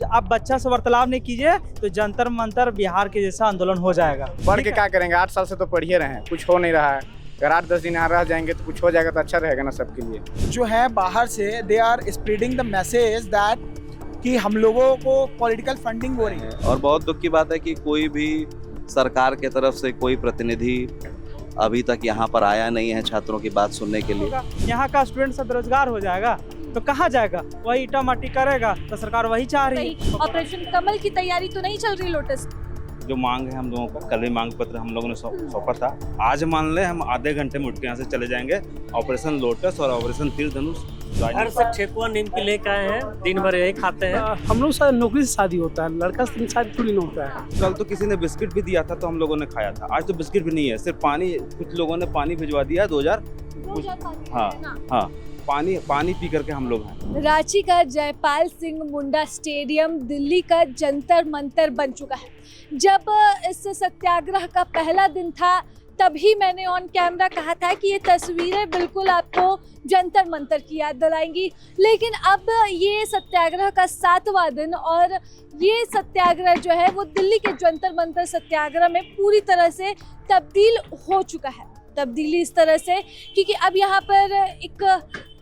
आप बच्चा से वार्तालाप नहीं कीजिए तो जंतर मंतर बिहार के जैसा आंदोलन हो जाएगा। पढ़ के क्या करेंगे, 8 साल से तो पढ़ ही रहे हैं, कुछ हो नहीं रहा है। अगर 8-10 दिन यहाँ रह जाएंगे तो कुछ हो जाएगा तो अच्छा रहेगा ना सबके लिए। जो है बाहर से they are spreading the message that कि हम लोगों को पॉलिटिकल फंडिंग हो रही है। और बहुत दुख की बात है कि कोई भी सरकार के तरफ से कोई प्रतिनिधि अभी तक यहाँ पर आया नहीं है छात्रों की बात सुनने के लिए। यहाँ का स्टूडेंट सब बेरोजगार हो जाएगा तो कहाँ जाएगा, वही ईटा माटी करेगा तो सरकार वही चाह रही है। ऑपरेशन कमल की तैयारी तो नहीं चल रही लोटस? जो मांग है हम लोगों का, कल भी मांग पत्र हम लोगों ने सौंपा था। आज मान ले हम आधे घंटे में उठ के यहाँ से चले जाएंगे। ऑपरेशन लोटस और ऑपरेशन तीर धनुष घर से ठेकुआ नीम की लेकर आए हैं, दिन भर यही खाते हैं। हम लोग शायद नौकरी से शादी होता है, लड़का से शादी थोड़ी ना होता है। कल तो किसी ने बिस्किट भी दिया था तो हम लोगों ने खाया था। आज तो बिस्किट भी नहीं है, सिर्फ पानी। कुछ लोगों ने पानी भिजवा दिया 2000। हाँ, पानी पी करके हम लोग हैं। रांची का जयपाल सिंह मुंडा स्टेडियम दिल्ली का जंतर मंतर बन चुका है। जब इस सत्याग्रह का पहला दिन था तभी मैंने ऑन कैमरा कहा था कि ये तस्वीरें बिल्कुल आपको जंतर मंतर की याद दिलाएंगी, लेकिन अब ये सत्याग्रह का 7वां दिन और ये सत्याग्रह जो है वो दिल्ली के जंतर मंतर सत्याग्रह में पूरी तरह से तब्दील हो चुका है। तब्दीली इस तरह से क्योंकि अब यहाँ पर एक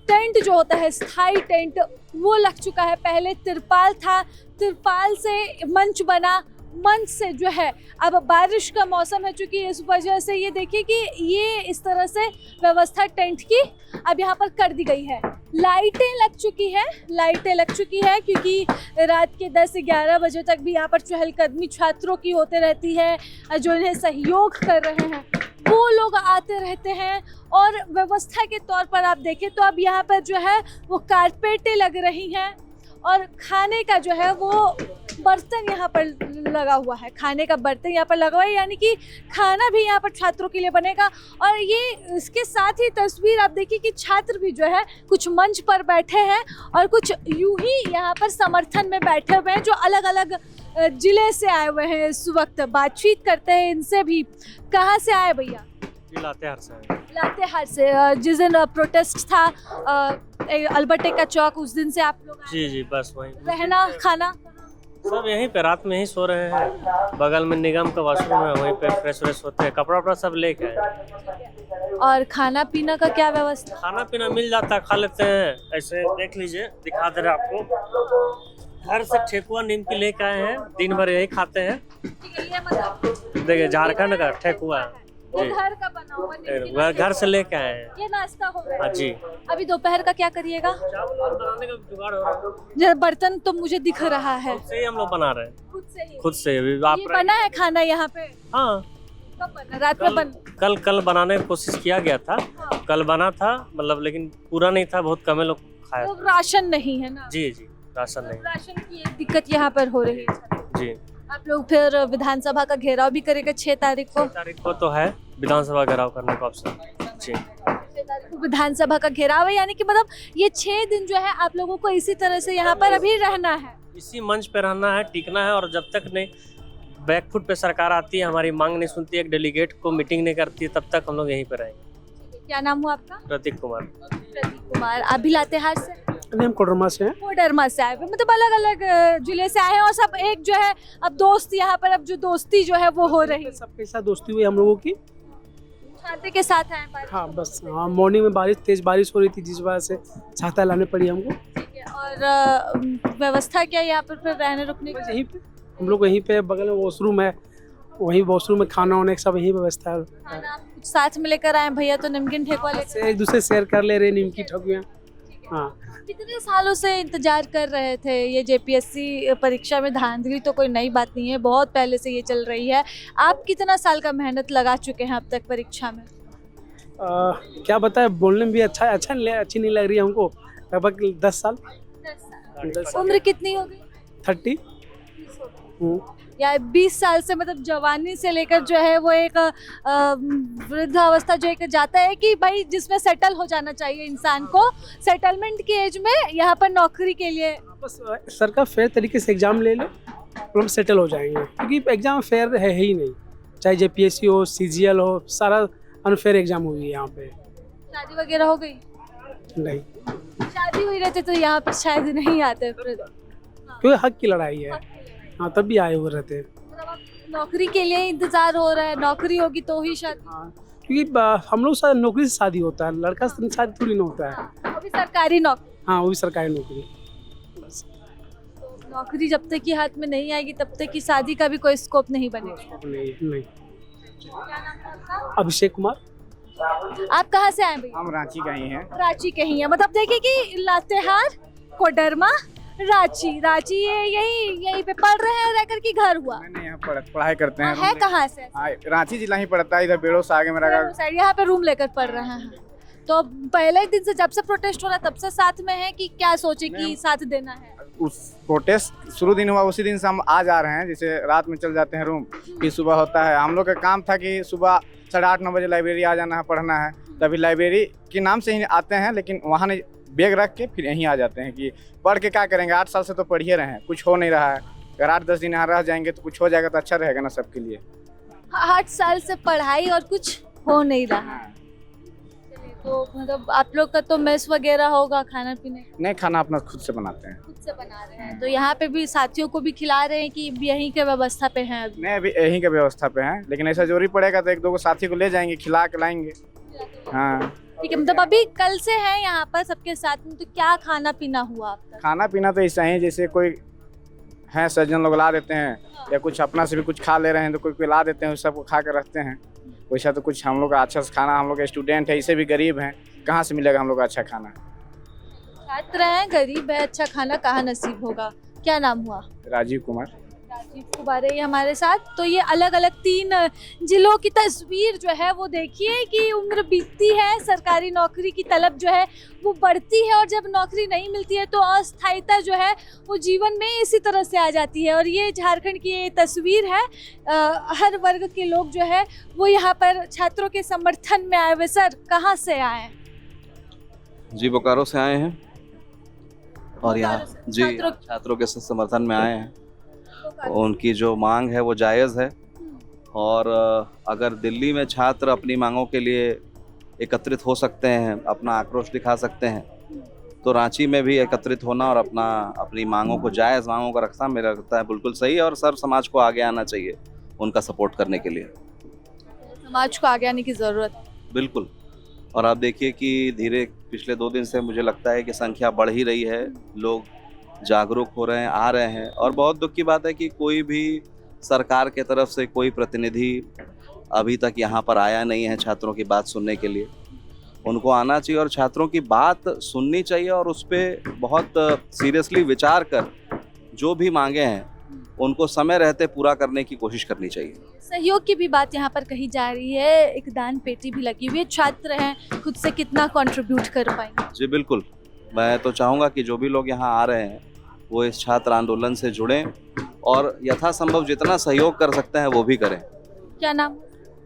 टेंट जो होता है, स्थायी टेंट, वो लग चुका है। पहले तिरपाल था, तिरपाल से मंच बना, मंच से जो है अब बारिश का मौसम है, चूँकि इस वजह से ये देखिए कि ये इस तरह से व्यवस्था टेंट की अब यहाँ पर कर दी गई है। लाइटें लग चुकी है क्योंकि रात के 10 से 11 बजे तक भी यहाँ पर चहलकदमी छात्रों की होते रहती है। जो इन्हें सहयोग कर रहे हैं वो लोग आते रहते हैं। और व्यवस्था के तौर पर आप देखें तो अब यहाँ पर जो है वो कारपेटें लग रही हैं और खाने का जो है वो बर्तन यहाँ पर लगा हुआ है। खाने का बर्तन यहाँ पर लगा हुआ है, यानी कि खाना भी यहाँ पर छात्रों के लिए बनेगा। और ये इसके साथ ही तस्वीर आप देखिए कि छात्र भी जो है कुछ मंच पर बैठे हैं और कुछ यूं ही यहाँ पर समर्थन में बैठे हुए हैं, जो अलग अलग जिले से आए हुए हैं। इस वक्त बातचीत करते हैं इनसे भी। कहाँ से आए भैया? लातेहार से। जिस दिन प्रोटेस्ट था अल्बर्ट एक्का चौक, उस दिन से आप लोग आए? जी बस वहीं रहना खाना सब यहीं पे, रात में ही सो रहे हैं। बगल में निगम का वॉशरूम है, वहीं पे फ्रेश होते हैं, कपड़ा वपड़ा सब लेके आए। और खाना पीना का क्या व्यवस्था? खाना पीना मिल जाता है, खा लेते हैं। ऐसे देख लीजिए, दिखा दे रहे आपको। घर से ठेकुआ नीम की लेके आए हैं, दिन भर यही खाते हैं। देखिए झारखंड का ठेकुआ घर का बना हुआ, घर से लेके आए हैं। ये नाश्ता हो गया। हाँ जी। अभी दोपहर का क्या करिएगा? चावल बनाने का जुगाड़ हो रहा है। बर्तन तो मुझे दिख रहा है। खुद से ही हम लोग बना रहे हैं। खुद से अभी आप ये बना है खाना यहाँ पे? हाँ। कब बना? रात में कल बनाने की कोशिश किया गया था। हाँ। कल बना था, मतलब लेकिन पूरा नहीं था, बहुत कम लोग खाया। तो राशन नहीं है ना? जी राशन नहीं। राशन की एक दिक्कत यहाँ पर हो रही है। जी। आप लोग फिर विधानसभा का घेराव भी करेगा 6 तारीख को? 6 तारीख को तो है विधानसभा घेराव करने का ऑप्शन। जी 6 तारीख को विधानसभा का घेराव है, यानी कि मतलब ये 6 दिन जो है आप लोगों को इसी तरह से यहाँ पर अभी रहना है, इसी मंच पे रहना है, टिकना है। और जब तक नहीं बैकफुट पे सरकार आती है, हमारी मांग नहीं सुनती है, एक डेलीगेट को मीटिंग नहीं करती है, तब तक हम लोग यहीं पे रहेंगे। क्या नाम हुआ आपका? प्रतीक कुमार। आप भी लातेहार से? हम कोडरमा से हैं। कोडरमा से आए हुए, मतलब अलग अलग जिले से आए हैं और सब एक जो है अब दोस्त यहाँ पर, अब जो दोस्ती जो है वो हो रही है। सबके साथ दोस्ती हुई हम लोगों की, छाते के साथ आए हैं। हाँ बस। हाँ, मॉर्निंग में तेज बारिश हो रही थी, जिस वजह से छाता लाने पड़ी हमको। ठीक है। और व्यवस्था क्या यहाँ पर फिर रहने रुकने की? यहीं पे हम लोग, यहीं पे बगल में वॉशरूम है, वहीं वॉशरूम में खाना वाने सब यहीं व्यवस्था है। खाना आप कुछ साथ में लेकर आए भैया, तो नमकीन ठेकुआ लेकर एक दूसरे शेयर कर ले रहे नीमकी ठेकुआ। हाँ। कितने सालों से इंतजार कर रहे थे? ये जेपीएससी परीक्षा में धांधली तो कोई नई बात नहीं है, बहुत पहले से ये चल रही है। आप कितना साल का मेहनत लगा चुके हैं अब तक परीक्षा में? क्या बताए, बोलने में भी अच्छी नहीं लग रही है हमको। लगभग 10 साल। 10 साल। उम्र कितनी हो गई? 30 या 20 साल से, मतलब जवानी से लेकर जो है वो एक वृद्धावस्था जो एक जाता है कि भाई जिसमें सेटल हो जाना चाहिए इंसान को, सेटलमेंट की एज में यहाँ पर नौकरी के लिए बस सरकार फेयर तरीके से एग्जाम ले ले तो हम सेटल हो जाएंगे, क्योंकि एग्जाम फेयर है ही नहीं। चाहे जेपीएससी हो, सीजीएल हो, सारा अनफेयर एग्जाम हुई है यहाँ पे। शादी वगैरह हो गई? नहीं। शादी हुई रहती तो यहाँ पर शायद नहीं आते। क्योंकि हक की लड़ाई है। हाँ, तब भी आए हुए रहते हैं। मतलब अब नौकरी के लिए इंतजार हो रहा है, नौकरी होगी तो ही शादी। हाँ, क्योंकि हम लोग शायद नौकरी से शादी होता है, लड़का से शादी थोड़ी ना होता है। वो भी सरकारी नौकरी। हाँ, वो भी सरकारी नौकरी। बस नौकरी जब तक की हाथ में नहीं आएगी तब तक की शादी का भी कोई स्कोप नहीं बनेगा। नहीं। अभिषेक कुमार। आप कहाँ से आए भैया? हम रांची का ही हैं। रांची के ही है, मतलब देखिए कि लातेहार, कोडरमा, रांची ये यही पे पढ़ रहे हैं, रहकर की घर हुआ मैंने यहाँ पढ़ाई करते हैं। है कहाँ से? हाँ, रांची जिला ही पड़ता है, इधर बेड़ो से आगे मेरा घर। साइड यहाँ पे रूम लेकर पढ़ रहे हैं। तो पहले दिन से जब से प्रोटेस्ट हो रहा है तब से साथ में है कि क्या सोचे कि साथ देना है? उस प्रोटेस्ट शुरू दिन हुआ उसी दिन से हम आ जा रहे हैं। जैसे रात में चल जाते हैं रूम, फिर सुबह होता है। हम लोग का काम था कि सुबह 8:30-9 बजे लाइब्रेरी आ जाना है, पढ़ना है। तभी लाइब्रेरी के नाम से ही आते हैं, लेकिन वहाँ नहीं, बैग रख के फिर यहीं आ जाते हैं कि पढ़ के क्या करेंगे। 8 साल से तो पढ़ ही रहे हैं, कुछ हो नहीं रहा है। अगर 8-10 दिन यहाँ रह जाएंगे तो कुछ हो जाएगा तो अच्छा रहेगा ना सबके लिए। 8 साल से पढ़ाई और कुछ हो नहीं रहा। चलिए, तो मतलब आप लोग का तो मेस वगैरह होगा, खाना पीने? नहीं, खाना अपना खुद से बनाते हैं। खुद से बना रहे हैं। तो यहाँ पे भी साथियों को भी खिला रहे हैं कि यहीं के व्यवस्था पे हैं अभी? नहीं, अभी यहीं के व्यवस्था पे हैं, लेकिन ऐसा जरूरी पड़ेगा तो 1-2 साथी को ले जाएंगे, खिला के लाएंगे। हाँ, ठीक है, मतलब अभी कल से है यहाँ पर सबके साथ में, तो क्या खाना पीना हुआ आपका? खाना पीना तो ऐसा ही, जैसे कोई हैं सज्जन लोग ला देते हैं, या कुछ अपना से भी कुछ खा ले रहे हैं तो कोई ला देते हैं, उस सबको खा कर रखते हैं। वैसा तो कुछ हम लोग का अच्छा खाना, हम लोग स्टूडेंट है, इसे भी गरीब हैं, कहाँ से मिलेगा हम लोग का अच्छा खाना? छात्र हैं, गरीब है, अच्छा खाना कहाँ नसीब होगा? क्या नाम हुआ? राजीव कुमार। राजीव कुमार है हमारे साथ। तो ये अलग अलग 3 जिलों की तस्वीर जो है वो देखिए कि उम्र बीतती है, सरकारी नौकरी की तलब जो है वो बढ़ती है, और जब नौकरी नहीं मिलती है तो अस्थायीता जो है वो जीवन में इसी तरह से आ जाती है। और ये झारखंड की ये तस्वीर है। हर वर्ग के लोग जो है वो यहाँ पर छात्रों के समर्थन में आए हुए। सर, कहाँ से आए? जी, बोकारो से आए हैं और यहाँ जी छात्रों- छात्रों के समर्थन में आए हैं। उनकी जो मांग है वो जायज़ है, और अगर दिल्ली में छात्र अपनी मांगों के लिए एकत्रित हो सकते हैं, अपना आक्रोश दिखा सकते हैं, तो रांची में भी एकत्रित होना और अपनी मांगों को, जायज़ मांगों का रखना मेरा लगता है बिल्कुल सही है। और सर्व समाज को आगे आना चाहिए उनका सपोर्ट करने के लिए। समाज को आगे आने की ज़रूरत। बिल्कुल। और आप देखिए कि पिछले 2 दिन से मुझे लगता है कि संख्या बढ़ ही रही है, लोग जागरूक हो रहे हैं, आ रहे हैं। और बहुत दुख की बात है कि कोई भी सरकार के तरफ से कोई प्रतिनिधि अभी तक यहाँ पर आया नहीं है छात्रों की बात सुनने के लिए। उनको आना चाहिए और छात्रों की बात सुननी चाहिए, और उस पर बहुत सीरियसली विचार कर जो भी मांगे हैं उनको समय रहते पूरा करने की कोशिश करनी चाहिए। सहयोग की भी बात यहाँ पर कही जा रही है, एक दान पेटी भी लगी हुई है। छात्र हैं, खुद से कितना कंट्रीब्यूट कर पाएंगे? जी बिल्कुल, मैं तो चाहूँगा कि जो भी लोग यहाँ आ रहे हैं वो इस छात्र आंदोलन से जुड़ें और यथासंभव जितना सहयोग कर सकते हैं वो भी करें। क्या नाम?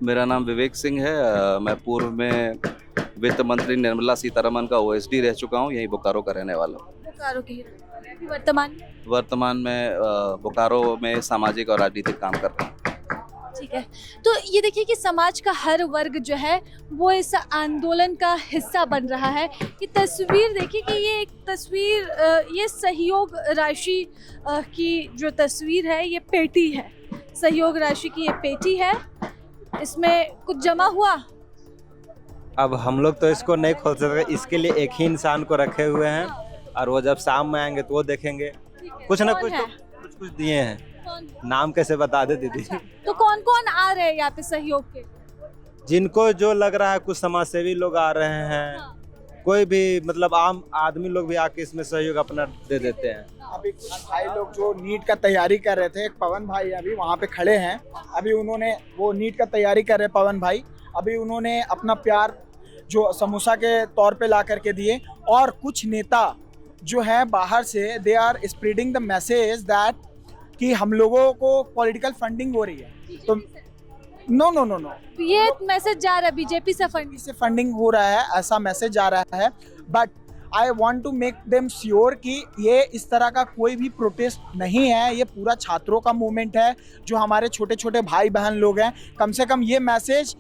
मेरा नाम विवेक सिंह है। मैं पूर्व में वित्त मंत्री निर्मला सीतारमन का OSD रह चुका हूँ, यही बोकारो का रहने वाला हूँ। बोकारो के ही अभी वर्तमान में बोकारो में सामाजिक और राजनीतिक काम कर रहा हूँ। ठीक है, तो ये देखिए कि समाज का हर वर्ग जो है वो इस आंदोलन का हिस्सा बन रहा है। ये तस्वीर देखिए कि ये एक तस्वीर, ये सहयोग राशि की जो तस्वीर है, ये पेटी है, सहयोग राशि की ये पेटी है। इसमें कुछ जमा हुआ। अब हम लोग तो इसको नहीं खोल सकते, इसके लिए एक ही इंसान को रखे हुए हैं, और वो जब शाम में आएंगे तो वो देखेंगे। कुछ ना कुछ तो कुछ दिए हैं, नाम कैसे बता दे दीदी? तो कौन कौन आ रहे हैं यहाँ पे सहयोग के? जिनको जो लग रहा है, कुछ समाजसेवी लोग आ रहे हैं, कोई भी मतलब आम आदमी लोग भी आके इसमें सहयोग अपना दे देते हैं। अभी कुछ भाई लोग जो नीट का तैयारी कर रहे थे, एक पवन भाई अभी वहाँ पे खड़े हैं, अभी उन्होंने वो नीट का तैयारी कर रहे पवन भाई, अभी उन्होंने अपना प्यार जो समोसा के तौर पे ला करके दिए। और कुछ नेता जो है बाहर से, they are spreading the message that कि हम लोगों को पॉलिटिकल फंडिंग हो रही है। तो नो, ये मैसेज जा रहा है बीजेपी से फंडिंग हो रहा है, ऐसा मैसेज जा रहा है। But I want to make them sure कि ये इस तरह का कोई भी प्रोटेस्ट नहीं है, ये पूरा छात्रों का मूवमेंट है। जो हमारे छोटे छोटे भाई बहन लोग हैं, कम से कम ये मैसेज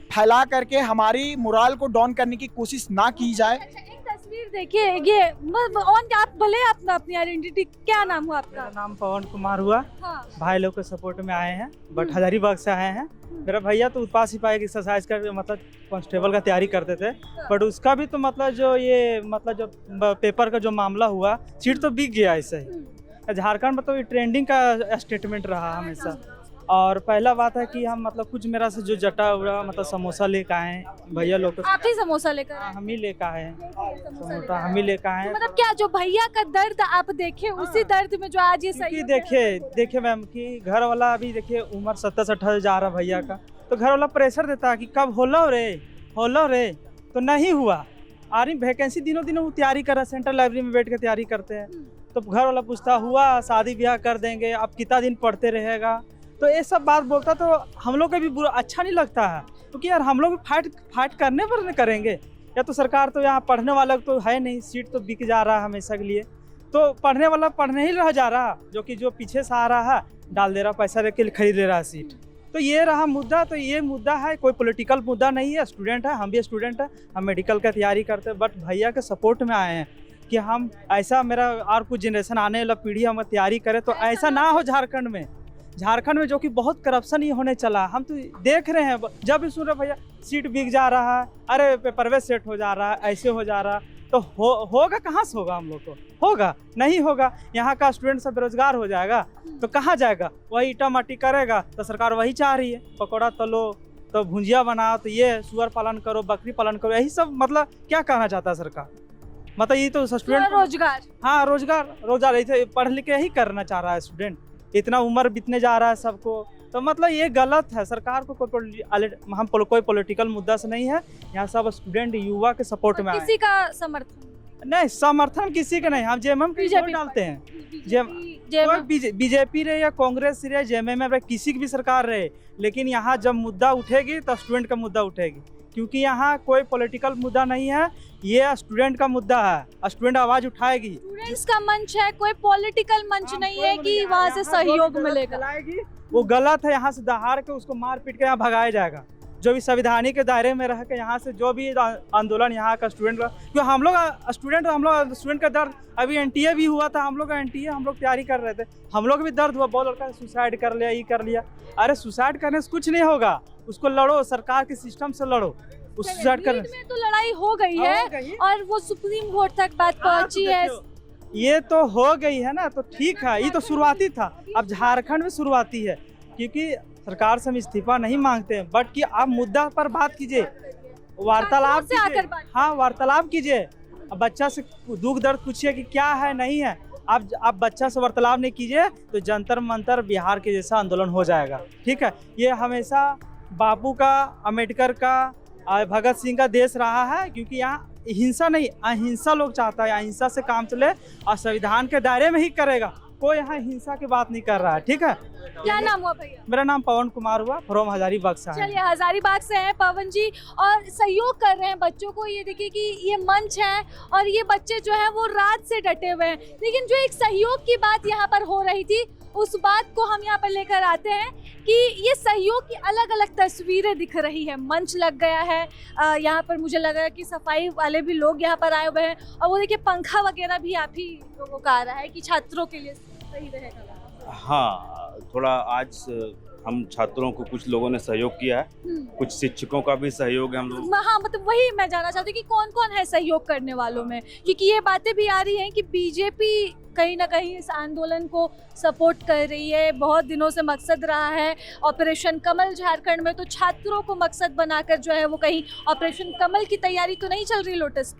फैला करके हमारी मोराल को डाउन करने की कोशिश ना की जाए। अच्छा, एक तस्वीर देखिए, ये ऑन आप भले अपना अपनी आइडेंटिटी, क्या नाम हुआ मेरा आपका? नाम पवन कुमार हुआ। हाँ। भाई लोग के सपोर्ट में आए हैं, बट हजारीबाग से आए हैं। मेरा भैया तो उत्पाद सिपाही की एक्सरसाइज कर मतलब कांस्टेबल का तैयारी करते थे, बट उसका भी तो मतलब जो ये मतलब जो पेपर का जो मामला हुआ, सीट तो बिक गया ऐसे ही। झारखंड में तो ये ट्रेंडिंग का स्टेटमेंट रहा हमेशा। और पहला बात है कि हम मतलब कुछ मेरा से जो जटा हुआ मतलब समोसा लेकर आए हैं भैया लोग। आप ही समोसा लेकर आए? हम ही लेकर आए हैं समोसा समोसा, हम ही लेकर आए हैं। मतलब क्या जो भैया का दर्द आप देखे, उसी दर्द में जो आज ये क्योंकि सही देखिए मैम कि घर वाला अभी देखिए उम्र 70-80 जा रहा भैया का, तो घर वाला प्रेशर देता है कि कब होलो रे, तो नहीं हुआ। आ रही वैकेंसी दिनों दिनों तैयारी कर रहा है, सेंट्रल लाइब्रेरी में बैठ के तैयारी करते हैं। तो घर वाला पूछता हुआ शादी ब्याह कर देंगे, अब कितना दिन पढ़ते रहेगा, तो ये सब बात बोलता तो हम लोग को भी बुरा अच्छा नहीं लगता है। क्योंकि यार हम लोग फाइट करने पर करेंगे, या तो सरकार तो यहाँ पढ़ने वाला तो है नहीं, सीट तो बिक जा रहा है हमेशा के लिए, तो पढ़ने वाला पढ़ने ही रह जा रहा, जो पीछे से आ रहा है डाल दे रहा, पैसा दे के खरीद ले रहा है सीट। तो ये रहा मुद्दा। तो ये मुद्दा है, कोई पॉलिटिकल मुद्दा नहीं है। स्टूडेंट है, हम भी स्टूडेंट है, हम मेडिकल का तैयारी करते हैं, बट भैया के सपोर्ट में आए हैं कि हम ऐसा मेरा और कुछ जनरेशन आने वाला पीढ़ी हम तैयारी करें, तो ऐसा ना हो झारखंड में जो कि बहुत करप्शन ही होने चला। हम तो देख रहे हैं, जब भी सुन रहे भैया सीट बिक जा रहा है, अरे पेपर सेट हो जा रहा है, ऐसे हो जा रहा, तो होगा कहाँ से होगा? हम लोग को होगा नहीं होगा। यहाँ का स्टूडेंट सब बेरोजगार हो जाएगा तो कहाँ जाएगा? वही ईटा माटी करेगा, तो सरकार वही चाह रही है, पकौड़ा तलो तो भुंजिया बनाओ, तो ये सुअर पालन करो, बकरी पालन करो, यही सब मतलब क्या कहना चाहता है सरकार? मतलब ये तो स्टूडेंट रोजगार, हाँ रोजगार ऐसे पढ़ लिख के ही करना चाह रहा है स्टूडेंट। इतना उम्र बीतने जा रहा है सबको, तो मतलब ये गलत है। सरकार को कोई पॉलिटिकल मुद्दा से नहीं है, यहाँ सब स्टूडेंट युवा के सपोर्ट में आए। किसी का समर्थन नहीं, समर्थन किसी का नहीं, हम जेएमएम की वोट डालते हैं। बीजेपी रहे या कांग्रेस रहे, जेएमएम रहे, किसी की भी सरकार रहे, लेकिन यहाँ जब मुद्दा उठेगी तो स्टूडेंट का मुद्दा उठेगी, क्योंकि यहाँ कोई पॉलिटिकल मुद्दा नहीं है, ये स्टूडेंट का मुद्दा है। स्टूडेंट आवाज उठाएगी, स्टूडेंट्स का मंच है, कोई पॉलिटिकल मंच नहीं है कि वहाँ से सहयोग मिलेगा। वो गलत है। यहाँ से दहाड़ के उसको मार पीट के यहाँ भगाया जाएगा। जो भी संविधानिक के दायरे में रह के यहाँ से जो भी आंदोलन यहाँ का स्टूडेंट का, क्यों हम लोग स्टूडेंट का दर्द, अभी एनटीए भी हुआ था, हम लोग तैयारी कर रहे थे, हम लोग भी दर्द हुआ, बहुत लड़का सुसाइड कर लिया, ये कर लिया। अरे सुसाइड करने से कुछ नहीं होगा, उसको लड़ो, सरकार के सिस्टम से लड़ो। उस सुसाइड करने में तो लड़ाई हो गई है और वो सुप्रीम कोर्ट तक बात पहुंची है। ये तो हो गई है ना, तो ठीक है, ये तो शुरुआती था। अब झारखंड में शुरुआती है, क्योंकि सरकार से हम इस्तीफा नहीं मांगते हैं, बट कि आप मुद्दा पर बात कीजिए, वार्तालाप कीजिए। हाँ, वार्तालाप कीजिए। अब बच्चा से दुख दर्द पूछिए कि क्या है नहीं है। आप बच्चा से वार्तालाप नहीं कीजिए तो जंतर मंतर बिहार के जैसा आंदोलन हो जाएगा। ठीक है, ये हमेशा बापू का, अम्बेडकर का, भगत सिंह का देश रहा है, क्योंकि यहाँ हिंसा नहीं, अहिंसा लोग चाहता है, अहिंसा से काम चले और संविधान के दायरे में ही करेगा। कोई यहाँ हिंसा की बात नहीं कर रहा है। ठीक है, क्या नाम हुआ भैया? मेरा नाम पवन कुमार हुआ, फ्रॉम हजारीबाग से। चलिए, हजारीबाग से हैं पवन जी और सहयोग कर रहे हैं बच्चों को। ये देखिए कि ये मंच है और ये बच्चे जो हैं वो रात से डटे हुए हैं, लेकिन जो एक सहयोग की बात यहाँ पर हो रही थी, उस बात को हम यहाँ पर लेकर आते हैं कि ये सहयोग की अलग अलग तस्वीरें दिख रही है। मंच लग गया है, यहाँ पर मुझे लग रहा है कि सफाई वाले भी लोग यहाँ पर आए हुए हैं, और वो देखिए पंखा वगैरह भी आप ही लोगों का आ रहा है कि छात्रों के लिए सही रहेगा। हाँ, थोड़ा आज हम छात्रों को कुछ लोगों ने सहयोग किया है, कुछ शिक्षकों का भी सहयोग है हम लोग। हाँ, मतलब वही मैं जानना चाहती हूँ कि कौन कौन है सहयोग करने वालों में, क्योंकि ये बातें भी आ रही हैं कि बीजेपी कहीं ना कहीं इस आंदोलन को सपोर्ट कर रही है। बहुत दिनों से मकसद रहा है ऑपरेशन कमल झारखंड में, तो छात्रों को मकसद बनाकर जो है वो कहीं ऑपरेशन कमल की तैयारी तो नहीं चल रही लोटस?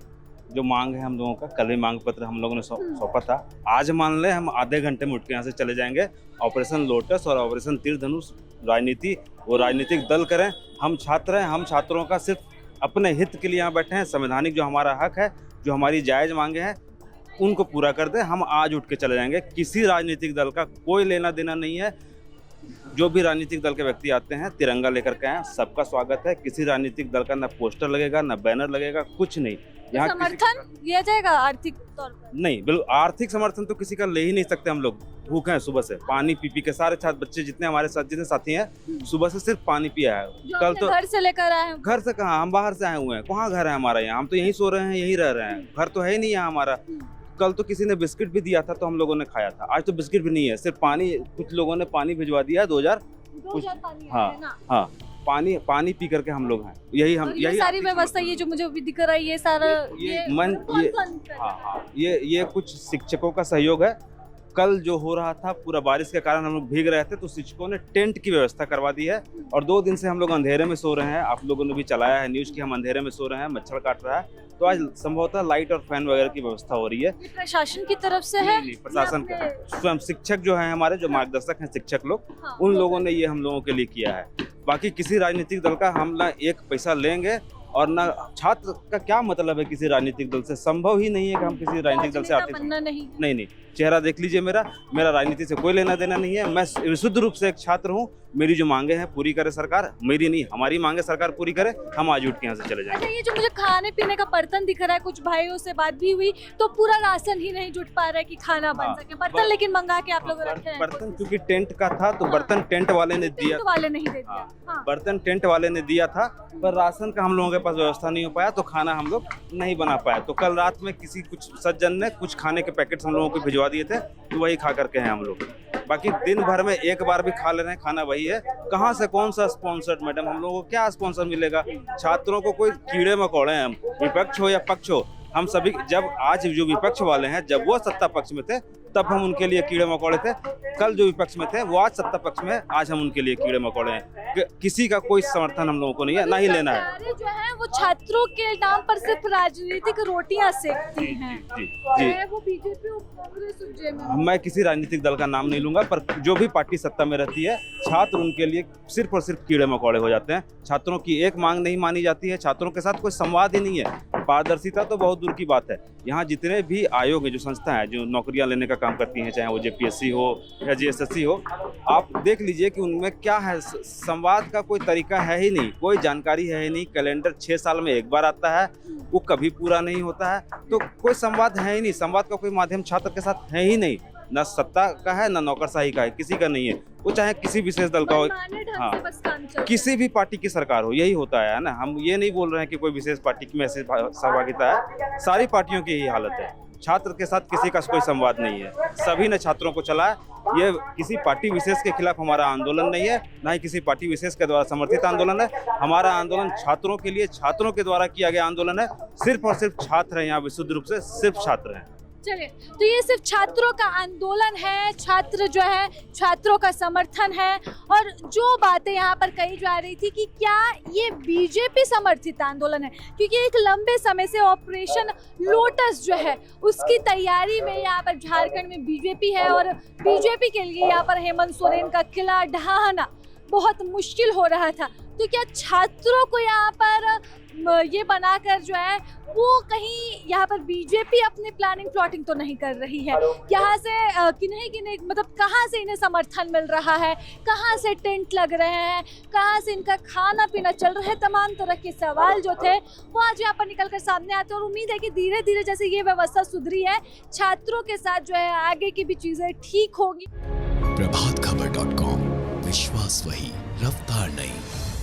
जो मांग है हम लोगों का, कल ही मांग पत्र हम लोगों ने सौंपा था। आज मान ले हम आधे घंटे में उठ के यहाँ से चले जाएंगे। ऑपरेशन लोटस और ऑपरेशन तीर धनुष राजनीति, वो राजनीतिक दल करें। हम छात्र हैं, हम छात्रों का सिर्फ अपने हित के लिए यहाँ बैठे हैं। संवैधानिक जो हमारा हक है, जो हमारी जायज़ मांगे हैं, उनको पूरा कर दे। हम आज उठ के चले जाएंगे। किसी राजनीतिक दल का कोई लेना देना नहीं है। जो भी राजनीतिक दल के व्यक्ति आते हैं तिरंगा लेकर के आए, सबका स्वागत है। किसी राजनीतिक दल का न पोस्टर लगेगा, न बैनर लगेगा, कुछ नहीं। यहाँ समर्थन दिया जाएगा आर्थिक तौर पर? नहीं, बिल्कुल आर्थिक समर्थन तो किसी का ले ही नहीं सकते हम लोग। भूखे हैं सुबह से, पानी पी पी के सारे छात्र बच्चे जितने हमारे साथ जितने साथी हैं सुबह से सिर्फ पानी पिया है। जो कल अपने तो घर से लेकर आए हैं। घर से कहाँ, हम बाहर से आए हुए हैं, कहाँ घर है हमारा यहाँ, हम तो यहीं सो रहे हैं, यहीं रह रहे हैं, घर तो है ही नहीं यहाँ हमारा। कल तो किसी ने बिस्किट भी दिया था तो हम लोगों ने खाया था, आज तो बिस्किट भी नहीं है, सिर्फ पानी। कुछ लोगों ने पानी भिजवा दिया है 2000 पानी हाँ है ना? हाँ, पानी पी करके हम लोग हैं, यही हम और ये सारी व्यवस्था, ये जो मुझे अभी दिख रहा है, ये सारा ये कुछ शिक्षकों का सहयोग है। कल जो हो रहा था पूरा बारिश के कारण हम लोग भीग रहे थे, तो शिक्षकों ने टेंट की व्यवस्था करवा दी है। और 2 दिन से हम लोग अंधेरे में सो रहे हैं, आप लोगों ने भी चलाया है न्यूज़ कि हम अंधेरे में सो रहे हैं, मच्छर काट रहा है, तो आज संभवतः लाइट और फैन वगैरह की व्यवस्था हो रही है। ये प्रशासन की तरफ से है? नहीं, प्रशासन का, स्वयं शिक्षक जो है हमारे, जो मार्गदर्शक हैं शिक्षक लोग, हाँ, उन लोगों ने ये हम लोगों के लिए किया है। बाकी किसी राजनीतिक दल का हम ना एक पैसा लेंगे और ना छात्र का क्या मतलब है किसी राजनीतिक दल से, संभव ही नहीं है कि हम किसी राजनीतिक दल से आर्थिक नहीं, चेहरा देख लीजिए मेरा राजनीति से कोई लेना देना नहीं है। मैं विशुद्ध रूप से एक छात्र हूँ, मेरी जो मांगे हैं पूरी करे सरकार, मेरी नहीं हमारी मांगे सरकार पूरी करे, हम आज उठ के यहाँ से चले जाएंगे। अच्छा, ये जो मुझे खाने पीने का बर्तन दिख रहा है, कुछ भाइयों से बात भी हुई तो पूरा राशन ही नहीं जुट पा रहा है कि खाना बन सके, बर्तन लेकिन मंगा के आप लोग रखे हैं। बर्तन क्योंकि टेंट का था तो बर्तन टेंट वाले ने दिया, वाले नहीं दे दिया। हाँ। बर्तन टेंट वाले ने दिया था, पर राशन का हम लोगों के पास व्यवस्था नहीं हो पाया, तो खाना हम लोग नहीं बना पाए। तो कल रात में किसी कुछ सज्जन ने कुछ खाने के पैकेट्स हम लोगों को भिजवा दिए थे, तो वही खा करके हैं हम लोग। बाकी दिन भर में एक बार भी खा ले रहे हैं, खाना वही है। कहाँ से कौन सा स्पॉन्सर्ड, मैडम हम लोगों को क्या स्पॉन्सर मिलेगा? छात्रों को कोई कीड़े मकोड़े हैं, हम विपक्ष हो या पक्ष हो, हम सभी, जब आज जो विपक्ष वाले हैं, जब वो सत्ता पक्ष में थे तब हम उनके लिए कीड़े मकोड़े थे, कल जो विपक्ष में थे वो आज सत्ता पक्ष में, आज हम उनके लिए कीड़े मकोड़े हैं। किसी का कोई समर्थन हम लोगों को नहीं है, ना ही लेना है। जो है वो छात्रों के नाम पर सिर्फ राजनीतिक रोटियां सेकती हैं। जी, वो बीजेपी और कांग्रेस। मैं किसी राजनीतिक दल का नाम नहीं लूंगा, पर जो भी पार्टी सत्ता में रहती है, छात्र उनके लिए सिर्फ और सिर्फ कीड़े मकोड़े हो जाते हैं। छात्रों की एक मांग नहीं मानी जाती है, छात्रों के साथ कोई संवाद ही नहीं है, पारदर्शिता तो बहुत दूर की बात है। यहाँ जितने भी आयोग है, जो संस्था है, जो नौकरियां लेने का काम करती हैं, चाहे वो JPSC हो या JSSC हो, आप देख लीजिए कि उनमें क्या है, संवाद का कोई तरीका है ही नहीं, कोई जानकारी है ही नहीं। कैलेंडर 6 साल में एक बार आता है, वो कभी पूरा नहीं होता है, तो कोई संवाद है ही नहीं। संवाद का कोई माध्यम छात्र के साथ है ही नहीं, ना सत्ता का है ना नौकरशाही का है, किसी का नहीं है। वो चाहे किसी विशेष दल का हो, हाँ, किसी भी पार्टी की सरकार हो, यही होता है ना। हम ये नहीं बोल रहे हैं कि कोई विशेष पार्टी में ऐसी सहभागिता है, सारी पार्टियों की यही हालत है। छात्र के साथ किसी का कोई संवाद नहीं है, सभी ने छात्रों को चलाया। ये किसी पार्टी विशेष के खिलाफ हमारा आंदोलन नहीं है, ना ही किसी पार्टी विशेष के द्वारा समर्थित आंदोलन है। हमारा आंदोलन छात्रों के लिए, छात्रों के द्वारा किया गया आंदोलन है। सिर्फ और सिर्फ छात्र हैं यहाँ, विशुद्ध रूप से सिर्फ छात्र हैं। चलिए, तो ये सिर्फ छात्रों का आंदोलन है, छात्र जो है, छात्रों का समर्थन है। और जो बातें यहाँ पर कही जा रही थी कि क्या ये बीजेपी समर्थित आंदोलन है, क्योंकि एक लंबे समय से ऑपरेशन लोटस जो है उसकी तैयारी में यहाँ पर झारखंड में बीजेपी है, और बीजेपी के लिए यहाँ पर हेमंत सोरेन का किला ढहाना बहुत मुश्किल हो रहा था। तो क्या छात्रों को यहाँ पर ये बनाकर जो है वो कहीं यहाँ पर बीजेपी अपनी प्लानिंग प्लॉटिंग तो नहीं कर रही है? यहाँ से किन्हीं मतलब कहाँ से इन्हें समर्थन मिल रहा है, कहाँ से टेंट लग रहे हैं, कहाँ से इनका खाना पीना चल रहा है, तमाम तरह के सवाल जो थे वो आज यहाँ पर निकल कर सामने आते हैं। और उम्मीद है कि धीरे धीरे जैसे ये व्यवस्था सुधरी है, छात्रों के साथ जो है आगे की भी चीजें ठीक होगी। प्रभातखबर.com, विश्वास वही, रफ्तार नहीं।